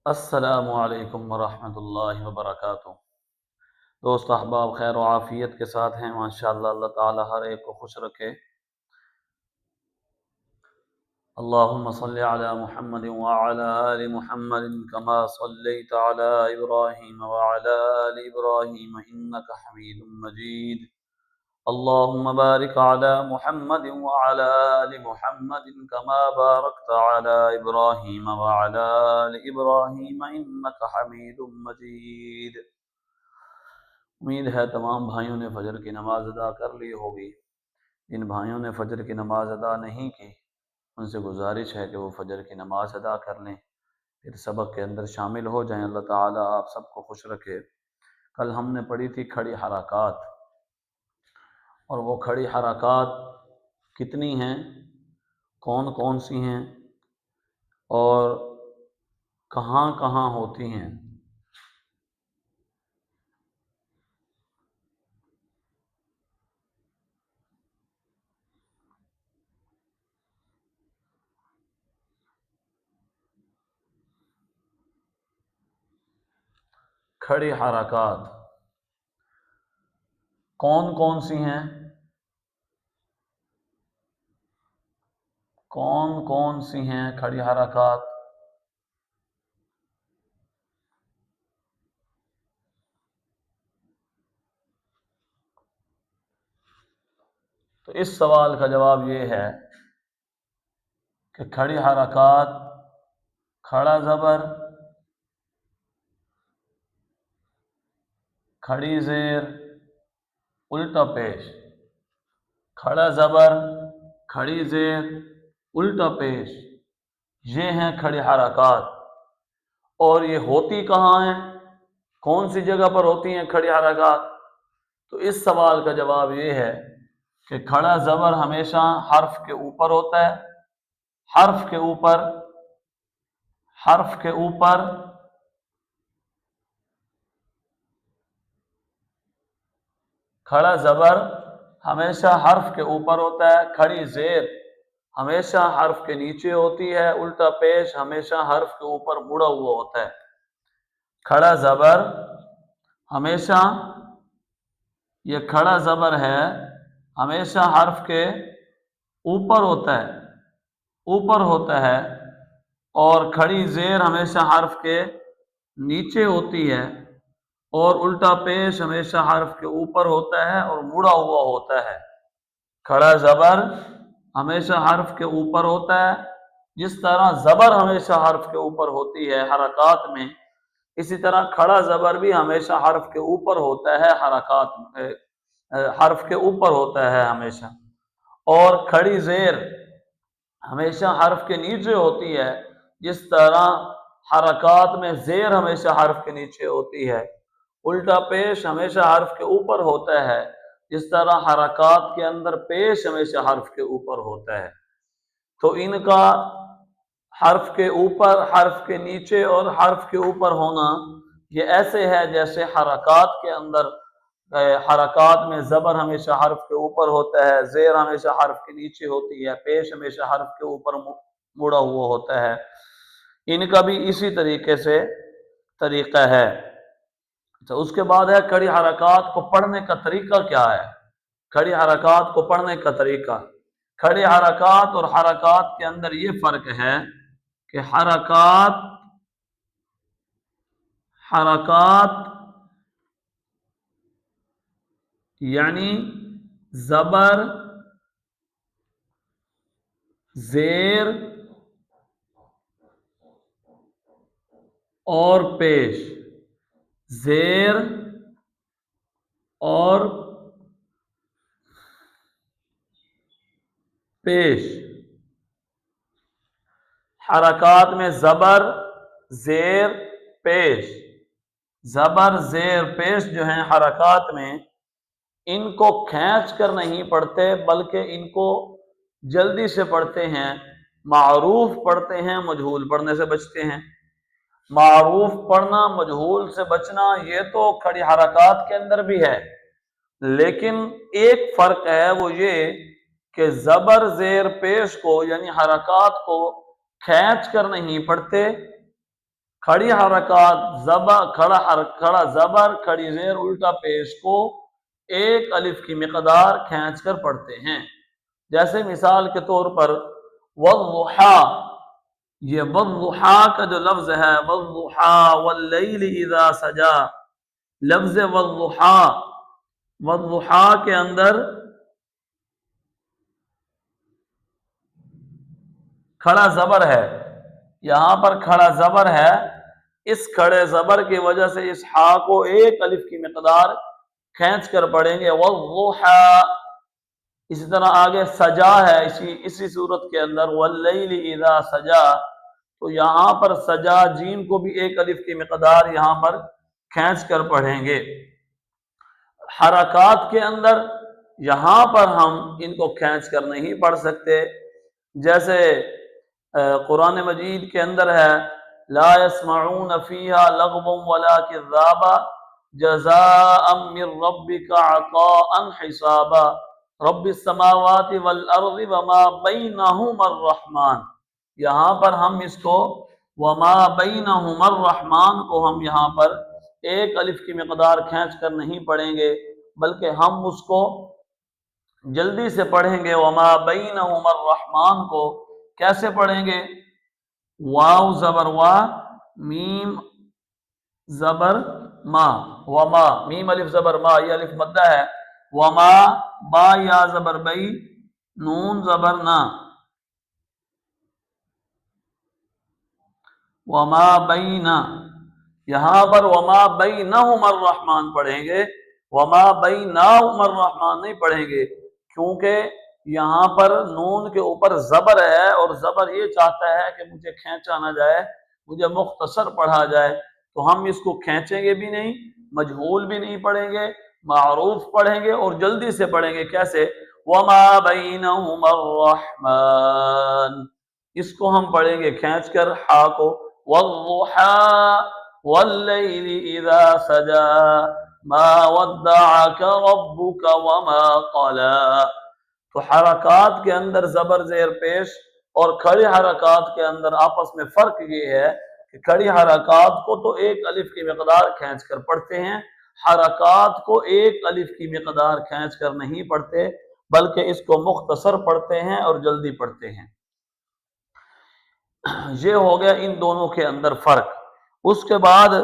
السلام علیکم ورحمۃ اللہ وبرکاتہ۔ دوست احباب خیر و عافیت کے ساتھ ہیں ماشاءاللہ۔ اللہ تعالی ہر ایک کو خوش رکھے۔ اللہم صلی علی محمد وعلی آل محمد کما صلیت علی ابراہیم وعلی آل ابراہیم انک حمید مجید۔ اللہم بارک علی محمد وعلی آل محمد کما بارکت علی ابراہیم وعلی آل ابراہیم انک حمید مجید۔ امید ہے تمام بھائیوں نے فجر کی نماز ادا کر لی ہوگی۔ جن بھائیوں نے فجر کی نماز ادا نہیں کی ان سے گزارش ہے کہ وہ فجر کی نماز ادا کر لیں، پھر سبق کے اندر شامل ہو جائیں۔ اللہ تعالیٰ آپ سب کو خوش رکھے۔ کل ہم نے پڑھی تھی کھڑی حرکات، اور وہ کھڑی حرکات کتنی ہیں، کون کون سی ہیں اور کہاں کہاں ہوتی ہیں۔ کھڑی حرکات کون کون سی ہیں، کون کون سی ہیں کھڑی حرکات؟ تو اس سوال کا جواب یہ ہے کہ کھڑی حرکات کھڑا زبر، کھڑی زیر، الٹا پیش۔ کھڑا زبر، کھڑی زیر، الٹا پیش، یہ ہیں کھڑی حرکات۔ اور یہ ہوتی کہاں ہیں، کون سی جگہ پر ہوتی ہیں کھڑی حرکات؟ تو اس سوال کا جواب یہ ہے کہ کھڑا زبر ہمیشہ حرف کے اوپر ہوتا ہے، حرف کے اوپر، حرف کے اوپر، کھڑا زبر ہمیشہ حرف کے اوپر ہوتا ہے، کھڑی زیر ہمیشہ حرف کے نیچے ہوتی ہے، الٹا پیش ہمیشہ حرف کے اوپر مڑا ہوا ہوتا ہے۔ کھڑا زبر ہمیشہ، یہ کھڑا زبر ہے ہمیشہ حرف کے اوپر ہوتا ہے، اوپر ہوتا ہے، اور کھڑی زیر ہمیشہ حرف کے نیچے ہوتی ہے، اور الٹا پیش ہمیشہ حرف کے اوپر ہوتا ہے اور مڑا ہوا ہوتا ہے۔ کھڑا زبر ہمیشہ حرف کے اوپر ہوتا ہے، جس طرح زبر ہمیشہ حرف کے اوپر ہوتی ہے حرکات میں، اسی طرح کھڑا زبر بھی ہمیشہ حرف کے اوپر ہوتا ہے حرکات میں، حرف کے اوپر ہوتا ہے ہمیشہ۔ اور کھڑی زیر ہمیشہ حرف کے نیچے ہوتی ہے، جس طرح حرکات میں زیر ہمیشہ حرف کے نیچے ہوتی ہے۔ الٹا پیش ہمیشہ حرف کے اوپر ہوتا ہے، جس طرح حرکات کے اندر پیش ہمیشہ حرف کے اوپر ہوتا ہے۔ تو ان کا حرف کے اوپر، حرف کے نیچے اور حرف کے اوپر ہونا یہ ایسے ہے جیسے حرکات کے اندر، حرکات میں زبر ہمیشہ حرف کے اوپر ہوتا ہے، زیر ہمیشہ حرف کے نیچے ہوتی ہے، پیش ہمیشہ حرف کے اوپر مڑا ہوا ہوتا ہے۔ ان کا بھی اسی طریقے سے طریقہ ہے۔ تو اس کے بعد ہے کھڑی حرکات کو پڑھنے کا طریقہ کیا ہے۔ کھڑی حرکات کو پڑھنے کا طریقہ، کھڑی حرکات اور حرکات کے اندر یہ فرق ہے کہ حرکات یعنی زبر، زیر اور پیش، زیر اور پیش۔ حرکات میں زبر، زیر، پیش، زبر، زیر، پیش جو ہیں حرکات میں، ان کو کھینچ کر نہیں پڑھتے بلکہ ان کو جلدی سے پڑھتے ہیں، معروف پڑھتے ہیں، مجہول پڑھنے سے بچتے ہیں۔ معروف پڑھنا، مجہول سے بچنا یہ تو کھڑی حرکات کے اندر بھی ہے، لیکن ایک فرق ہے، وہ یہ کہ زبر، زیر، پیش کو یعنی حرکات کو کھینچ کر نہیں پڑھتے، کھڑی حرکات زبر کھڑا زبر کھڑی زیر الٹا پیش کو ایک الف کی مقدار کھینچ کر پڑھتے ہیں. جیسے مثال کے طور پر والضحا، یہ والضحا کا جو لفظ ہے والضحا واللیل اذا سجا، لفظ والضحا، والضحا کے اندر کھڑا زبر ہے، یہاں پر کھڑا زبر ہے، اس کھڑے زبر کی وجہ سے اس ہا کو ایک الف کی مقدار کھینچ کر پڑھیں گے والضحا. اسی طرح آگے سجا ہے، اسی صورت کے اندر واللیل اذا سجا، تو یہاں پر سجا جیم کو بھی ایک الف کی مقدار یہاں پر کھینچ کر پڑھیں گے. حرکات کے اندر یہاں پر ہم ان کو کھینچ کر نہیں پڑھ سکتے. جیسے قرآن مجید کے اندر ہے لا يسمعون فيها لغوا ولا كذابا جزاء من ربك عطاء حسابا رب السماوات والارض وما بينهما الرحمن. یہاں پر ہم اس کو وما بينهما الرحمن کو ہم یہاں پر ایک الف کی مقدار کھینچ کر نہیں پڑھیں گے، بلکہ ہم اس کو جلدی سے پڑھیں گے. وما بینہما الرحمن کو کیسے پڑھیں گے؟ واو زبر وا، میم زبر ما، وما، میم الف زبر ما، یہ الف مدہ ہے. وما با یا زبر بئی، نون زبر نا، وما بینا، یہاں پر وما بینہما الرحمن پڑھیں گے، وما بینہما الرحمن نہیں پڑھیں گے، کیونکہ یہاں پر نون کے اوپر زبر ہے اور زبر یہ چاہتا ہے کہ مجھے کھینچا نہ جائے، مجھے مختصر پڑھا جائے، تو ہم اس کو کھینچیں گے بھی نہیں، مجہول بھی نہیں پڑھیں گے، معروف پڑھیں گے اور جلدی سے پڑھیں گے. کیسے؟ وما بینہما الرحمن، اس کو ہم پڑھیں گے کھینچ کر ہا کو. والضحى والليل اذا سجى ما ودعك ربك وما قلى. تو حرکات کے اندر زبر زیر پیش اور کھڑی حرکات کے اندر آپس میں فرق یہ ہے کہ کھڑی حرکات کو تو ایک الف کی مقدار کھینچ کر پڑھتے ہیں، حرکات کو ایک الف کی مقدار کھینچ کر نہیں پڑھتے، بلکہ اس کو مختصر پڑھتے ہیں اور جلدی پڑھتے ہیں. یہ ہو گیا ان دونوں کے اندر فرق. اس کے بعد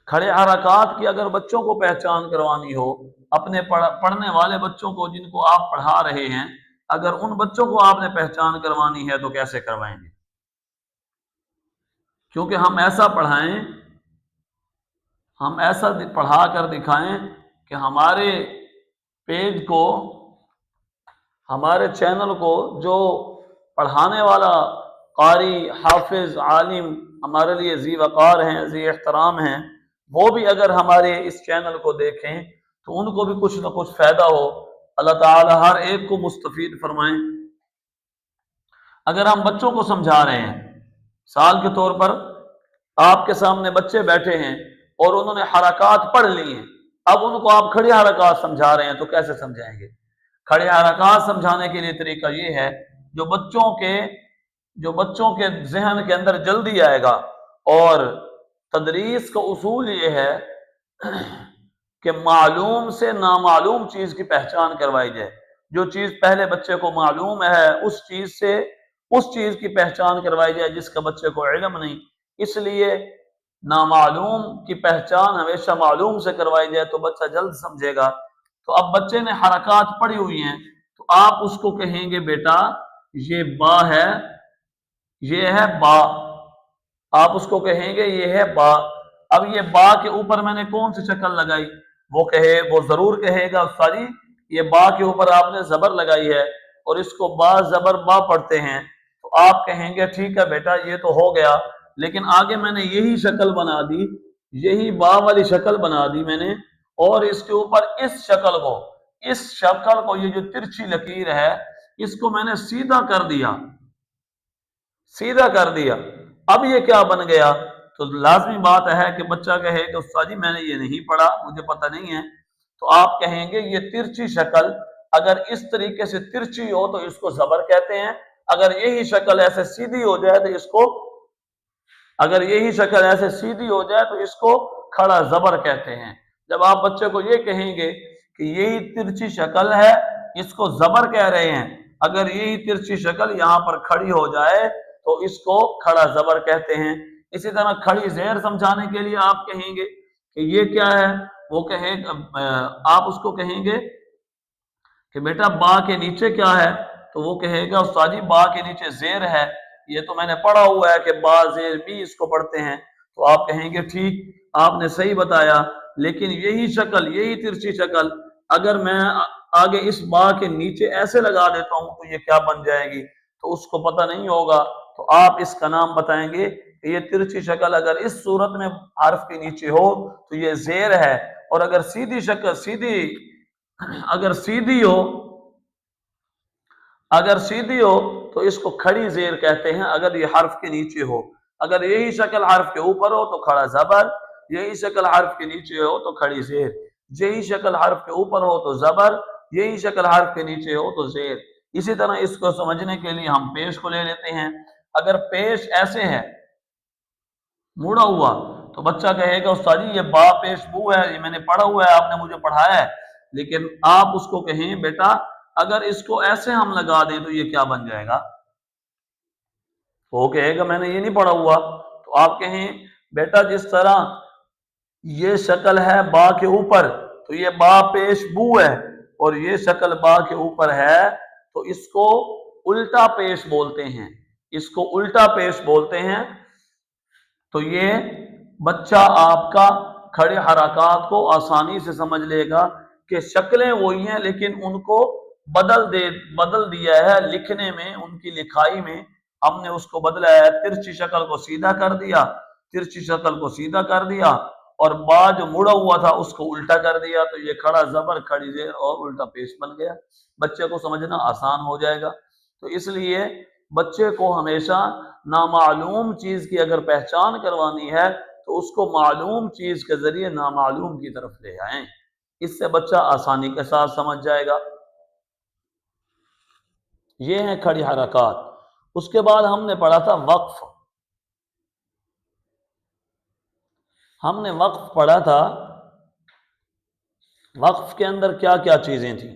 کھڑے حرکات کی اگر بچوں کو پہچان کروانی ہو، اپنے پڑھنے والے بچوں کو جن کو آپ پڑھا رہے ہیں، اگر ان بچوں کو آپ نے پہچان کروانی ہے تو کیسے کروائیں گے؟ کیونکہ ہم ایسا پڑھائیں، ہم ایسا پڑھا کر دکھائیں کہ ہمارے پیج کو، ہمارے چینل کو جو پڑھانے والا قاری، حافظ، عالم ہمارے لیے ذی وقار ہیں، ذی احترام ہیں، وہ بھی اگر ہمارے اس چینل کو دیکھیں تو ان کو بھی کچھ نہ کچھ فائدہ ہو. اللہ تعالی ہر ایک کو مستفید فرمائیں. اگر ہم بچوں کو سمجھا رہے ہیں، مثال کے طور پر آپ کے سامنے بچے بیٹھے ہیں اور انہوں نے حرکات پڑھ لی ہیں، اب ان کو آپ کھڑی حرکات سمجھا رہے ہیں تو کیسے سمجھائیں گے؟ کھڑے حرکات سمجھانے کے لیے طریقہ یہ ہے جو بچوں کے ذہن کے اندر جلدی آئے گا. اور تدریس کا اصول یہ ہے کہ معلوم سے نامعلوم چیز کی پہچان کروائی جائے. جو چیز پہلے بچے کو معلوم ہے اس چیز سے اس چیز کی پہچان کروائی جائے جس کا بچے کو علم نہیں. اس لیے نامعلوم کی پہچان ہمیشہ معلوم سے کروائی جائے تو بچہ جلد سمجھے گا. تو اب بچے نے حرکات پڑھی ہوئی ہیں تو آپ اس کو کہیں گے بیٹا یہ با ہے، یہ ہے با، آپ اس کو کہیں گے یہ ہے با. اب یہ با کے اوپر میں نے کون سی شکل لگائی؟ وہ ضرور کہے گا استاد جی یہ با کے اوپر آپ نے زبر لگائی ہے اور اس کو با زبر با پڑھتے ہیں. تو آپ کہیں گے ٹھیک ہے بیٹا یہ تو ہو گیا، لیکن آگے میں نے یہی شکل بنا دی، یہی با والی شکل بنا دی میں نے، اور اس کے اوپر اس شکل کو یہ جو ترچھی لکیر ہے اس کو میں نے سیدھا کر دیا. اب یہ کیا بن گیا؟ تو لازمی بات ہے کہ بچہ کہے کہ استاد جی میں نے یہ نہیں پڑھا، مجھے پتہ نہیں ہے. تو آپ کہیں گے یہ ترچھی شکل اگر اس طریقے سے ترچھی ہو تو اس کو زبر کہتے ہیں، اگر یہی شکل ایسے سیدھی ہو جائے تو اس کو اگر یہی شکل ایسے سیدھی ہو جائے تو اس کو کھڑا زبر کہتے ہیں۔ جب آپ بچے کو یہ کہیں گے کہ یہی ترچھی شکل ہے، اس کو زبر کہہ رہے ہیں، اگر یہی ترچھی شکل یہاں پر کھڑی ہو جائے تو اس کو کھڑا زبر کہتے ہیں۔ اسی طرح کھڑی زیر سمجھانے کے لیے آپ کہیں گے کہ یہ کیا ہے، وہ آپ اس کو کہیں گے کہ بیٹا با کے نیچے کیا ہے، تو وہ کہے گا استاد جی با کے نیچے زیر ہے، یہ تو میں نے پڑھا ہوا ہے کہ با زیر بھی اس کو پڑھتے ہیں۔ تو آپ کہیں گے ٹھیک، آپ نے صحیح بتایا، لیکن یہی شکل، یہی ترچھی شکل اگر میں آگے اس با کے نیچے ایسے لگا دیتا ہوں تو یہ کیا بن جائے گی، تو اس کو پتہ نہیں ہوگا، تو آپ اس کا نام بتائیں گے کہ یہ ترچھی شکل اگر اس صورت میں حرف کے نیچے ہو تو یہ زیر ہے، اور اگر سیدھی شکل اگر سیدھی ہو تو اس کو کھڑی زیر کہتے ہیں، اگر یہ حرف کے نیچے ہو۔ اگر یہی شکل حرف کے اوپر ہو تو کھڑا زبر، یہی شکل حرف کے نیچے ہو تو کھڑی زیر، یہی شکل حرف کے اوپر ہو تو زبر، یہی شکل حرف کے نیچے ہو تو زیر۔ اسی طرح اس کو سمجھنے کے لیے ہم پیش کو لے لیتے ہیں۔ اگر پیش ایسے ہے مڑا ہوا تو بچہ کہے گا استاد جی یہ با پیش بو ہے، یہ میں نے پڑھا ہوا ہے، آپ نے مجھے پڑھایا ہے، لیکن آپ اس کو کہیں بیٹا اگر اس کو ایسے ہم لگا دیں تو یہ کیا بن جائے گا، وہ کہے گا میں نے یہ نہیں پڑھا ہوا، تو آپ کہیں بیٹا جس طرح یہ شکل ہے با کے اوپر تو یہ با پیش بو ہے، اور یہ شکل با کے اوپر ہے تو اس کو الٹا پیش بولتے ہیں، اس کو الٹا پیش بولتے ہیں۔ تو یہ بچہ آپ کا کھڑے حرکات کو آسانی سے سمجھ لے گا کہ شکلیں وہی ہیں لیکن ان کو بدل دیا ہے لکھنے میں، ان کی لکھائی میں ہم نے اس کو بدلا ہے، ترچھی شکل کو سیدھا کر دیا، ترچھی شکل کو سیدھا کر دیا، اور با جو مڑا ہوا تھا اس کو الٹا کر دیا، تو یہ کھڑا زبر، کھڑی زیر اور الٹا پیش بن گیا۔ بچے کو سمجھنا آسان ہو جائے گا۔ تو اس لیے بچے کو ہمیشہ نامعلوم چیز کی اگر پہچان کروانی ہے تو اس کو معلوم چیز کے ذریعے نامعلوم کی طرف لے آئیں، اس سے بچہ آسانی کے ساتھ سمجھ جائے گا۔ یہ ہیں کھڑی حرکات۔ اس کے بعد ہم نے پڑھا تھا وقف۔ ہم نے وقف پڑھا تھا، وقف کے اندر کیا کیا چیزیں تھیں؟